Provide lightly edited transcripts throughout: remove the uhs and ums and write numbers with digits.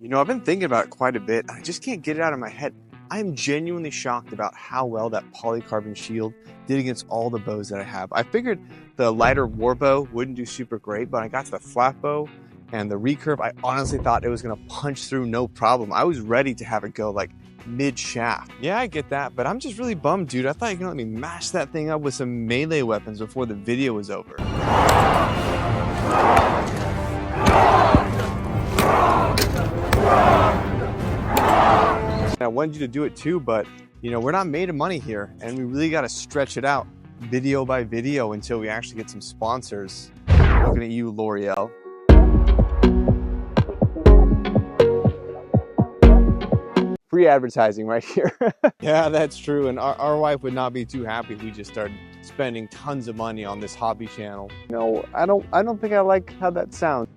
You know, I've been thinking about it quite a bit. I just can't get it out of my head. I am genuinely shocked about how well that polycarbonate shield did against all the bows that I have. I figured the lighter war bow wouldn't do super great, but I got to the flat bow and the recurve. I honestly thought it was going to punch through no problem. I was ready to have it go like mid shaft. Yeah, I get that, but I'm just really bummed, dude. I thought you were going to let me mash that thing up with some melee weapons before the video was over. I wanted you to do it too, but you know, we're not made of money here and we really got to stretch it out video by video until we actually get some sponsors. Looking at you, L'Oreal. Free advertising right here. Yeah, that's true. And our wife would not be too happy if we just started spending tons of money on this hobby channel. No, I don't think I like how that sounds.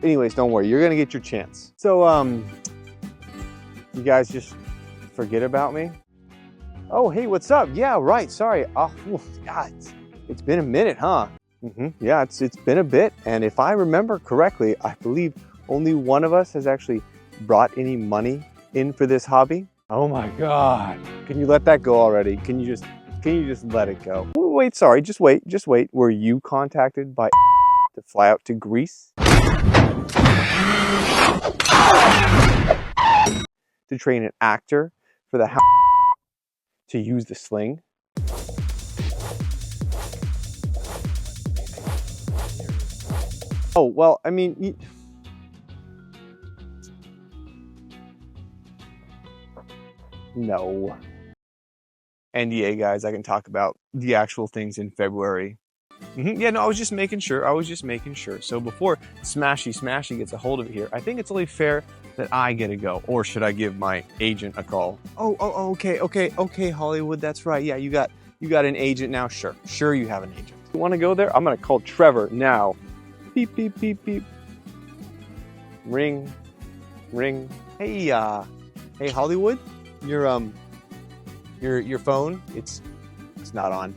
Anyways, don't worry, you're gonna get your chance. So, you guys just forget about me? Oh, hey, what's up? Yeah, right, sorry. Oh, God, it's been a minute, huh? Yeah, it's been a bit. And if I remember correctly, I believe only one of us has actually brought any money in for this hobby. Oh my God. Can you let that go already? Can you just let it go? Oh, wait, sorry, just wait. Were you contacted by to fly out to Greece? To train an actor for the to use the sling? Oh, well, I mean, no. NDA, guys, I can talk about the actual things in February. Yeah, no, I was just making sure. So before Smashy gets a hold of it here, I think it's only fair that I get a go. Or should I give my agent a call? Oh, okay, Hollywood, that's right. Yeah, you got an agent now. Sure, you have an agent. You want to go there? I'm gonna call Trevor now. Beep, beep, beep, beep. Ring. Hey, hey, Hollywood, your phone, it's not on.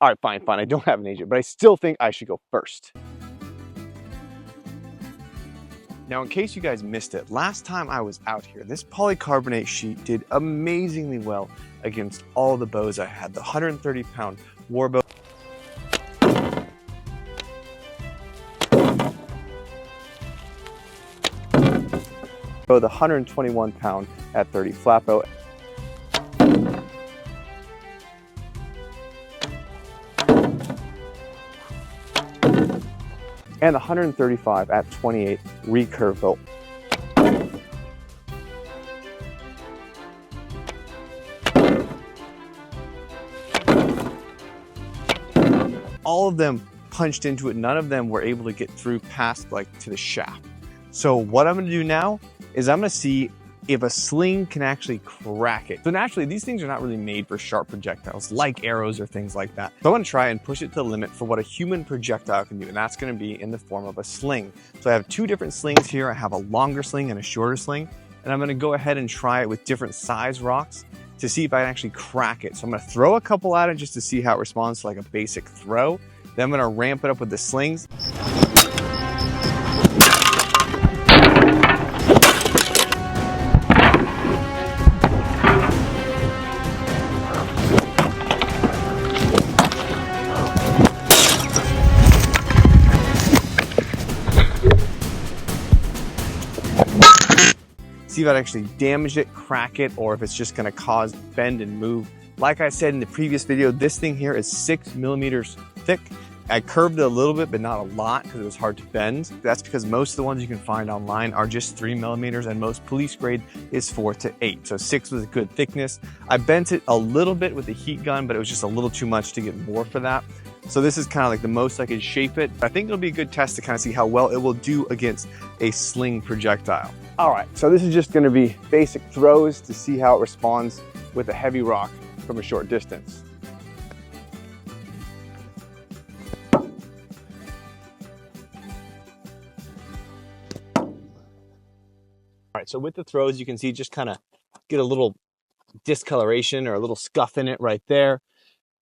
All right, fine. I don't have an agent, but I still think I should go first. Now, in case you guys missed it, last time I was out here, this polycarbonate sheet did amazingly well against all the bows I had. The 130-pound war bow. The 121-pound at 30 flat bow. And 135 at 28 recurve bow. All of them punched into it. None of them were able to get through past to the shaft. So what I'm gonna do now is I'm gonna see if a sling can actually crack it. So naturally, these things are not really made for sharp projectiles like arrows or things like that. So I'm gonna try and push it to the limit for what a human projectile can do, and that's gonna be in the form of a sling. So I have two different slings here. I have a longer sling and a shorter sling, and I'm gonna go ahead and try it with different size rocks to see if I can actually crack it. So I'm gonna throw a couple at it just to see how it responds to like a basic throw. Then I'm gonna ramp it up with the slings. See if I actually damage it, crack it, or if it's just gonna cause bend and move. Like I said in the previous video, this thing here is 6 millimeters thick. I curved it a little bit, but not a lot because it was hard to bend. That's because most of the ones you can find online are just 3 millimeters and most police grade is 4 to 8. So 6 was a good thickness. I bent it a little bit with the heat gun, but it was just a little too much to get more for that. So this is kind of like the most I could shape it. I think it'll be a good test to kind of see how well it will do against a sling projectile. All right, so this is just gonna be basic throws to see how it responds with a heavy rock from a short distance. All right, so with the throws, you can see just kind of get a little discoloration or a little scuff in it right there.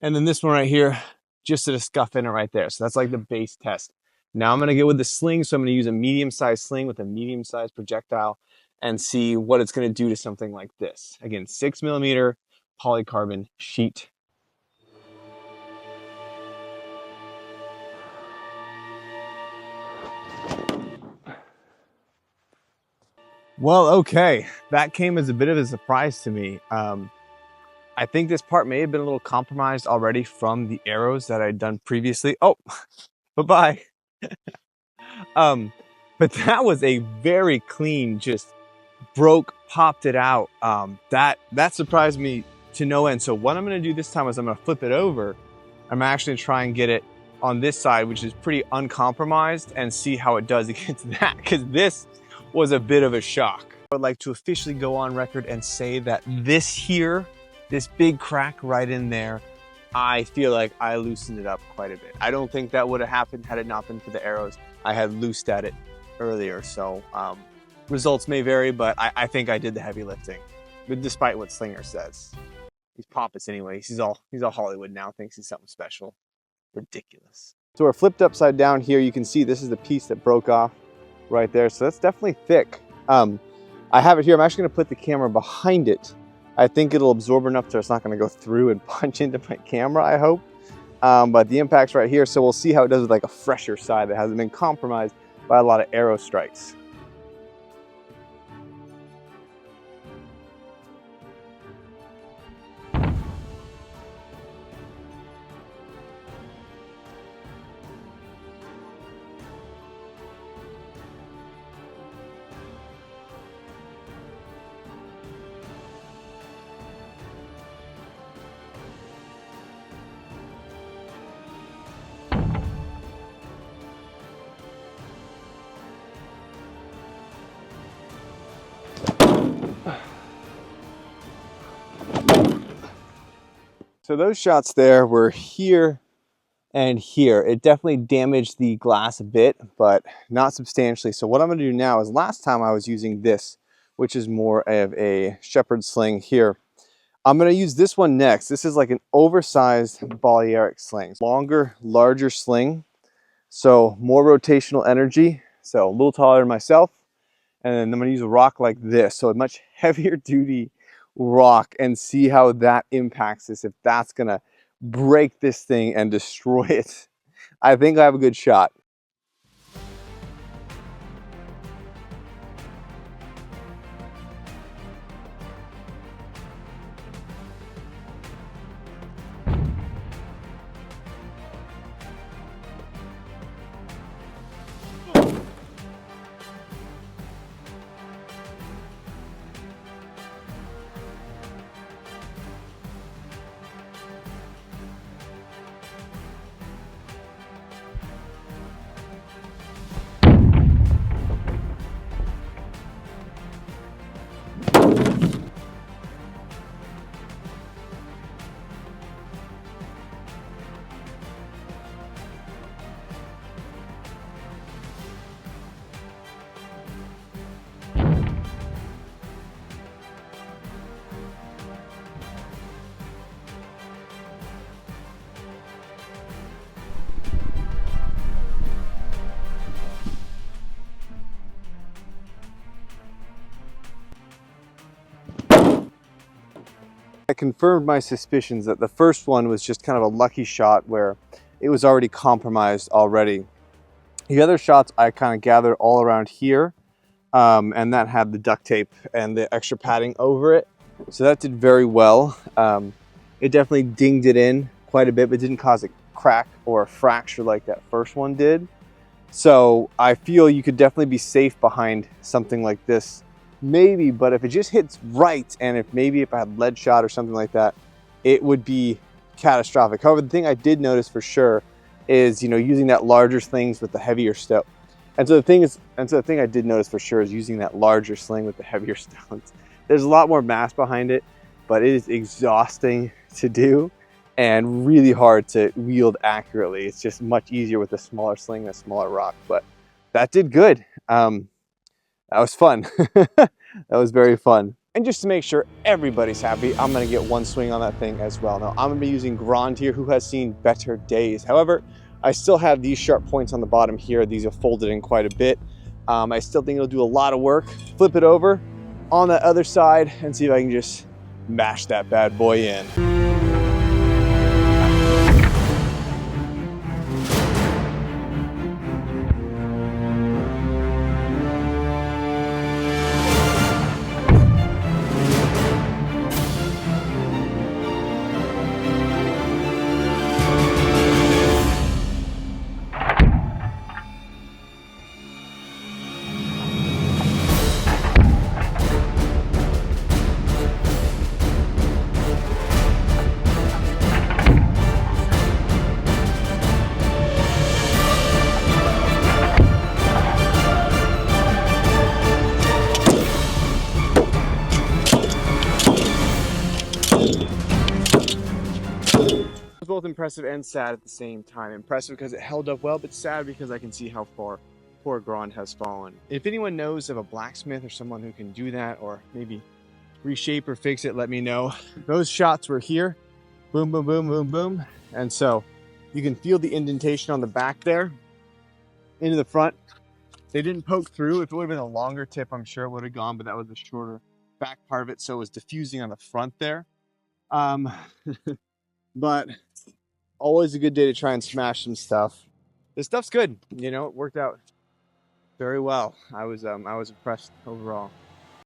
And then this one right here, just a scuff in it right there. So that's like the base test. Now I'm gonna go with the sling. So I'm gonna use a medium-sized sling with a medium-sized projectile and see what it's gonna do to something like this. Again, 6mm polycarbon sheet. Well, okay, that came as a bit of a surprise to me. I think this part may have been a little compromised already from the arrows that I'd done previously. Oh, bye-bye. But that was a very clean, just popped it out. That surprised me to no end. So what I'm gonna do this time is I'm gonna flip it over. I'm actually gonna try and get it on this side, which is pretty uncompromised, and see how it does against that, because this was a bit of a shock. I would like to officially go on record and say that this here, this big crack right in there, I feel like I loosened it up quite a bit. I don't think that would have happened had it not been for the arrows I had loosed at it earlier. So results may vary, but I think I did the heavy lifting, but despite what Slinger says. He's pompous anyway. He's all Hollywood now, thinks he's something special. Ridiculous. So we're flipped upside down here. You can see this is the piece that broke off right there. So that's definitely thick. I have it here. I'm actually gonna put the camera behind it. I think it'll absorb enough so it's not gonna go through and punch into my camera, I hope. But the impact's right here, so we'll see how it does with like a fresher side that hasn't been compromised by a lot of arrow strikes. So those shots there were here and here. It definitely damaged the glass a bit, but not substantially. So what I'm gonna do now is, last time I was using this, which is more of a shepherd sling here. I'm gonna use this one next. This is like an oversized Balearic sling. Longer, larger sling, so more rotational energy. So a little taller than myself. And then I'm gonna use a rock like this, so a much heavier duty rock, and see how that impacts this, if that's gonna break this thing and destroy it. I think I have a good shot. I confirmed my suspicions that the first one was just kind of a lucky shot where it was already compromised already. The other shots I kind of gathered all around here, and that had the duct tape and the extra padding over it. So that did very well. It definitely dinged it in quite a bit, but didn't cause a crack or a fracture like that first one did. So I feel you could definitely be safe behind something like this. Maybe, but if it just hits right, and if I had lead shot or something like that, it would be catastrophic. However, the thing I did notice for sure is, using that larger slings with the heavier stones. And so the thing I did notice for sure is using that larger sling with the heavier stones. There's a lot more mass behind it, but it is exhausting to do and really hard to wield accurately. It's just much easier with a smaller sling and a smaller rock, but that did good. That was fun. That was very fun. And just to make sure everybody's happy, I'm gonna get one swing on that thing as well. Now, I'm gonna be using GROND here, who has seen better days. However, I still have these sharp points on the bottom here. These are folded in quite a bit. I still think it'll do a lot of work. Flip it over on the other side and see if I can just mash that bad boy in. Both impressive and sad at the same time. Impressive because it held up well, but sad because I can see how far poor GROND has fallen. If anyone knows of a blacksmith or someone who can do that, or maybe reshape or fix it, let me know. Those shots were here. Boom, boom, boom, boom, boom. And so you can feel the indentation on the back there into the front. They didn't poke through. If it would have been a longer tip, I'm sure it would have gone, but that was the shorter back part of it. So it was diffusing on the front there. But always a good day to try and smash some stuff. This stuff's good. You know, it worked out very well. I was impressed overall.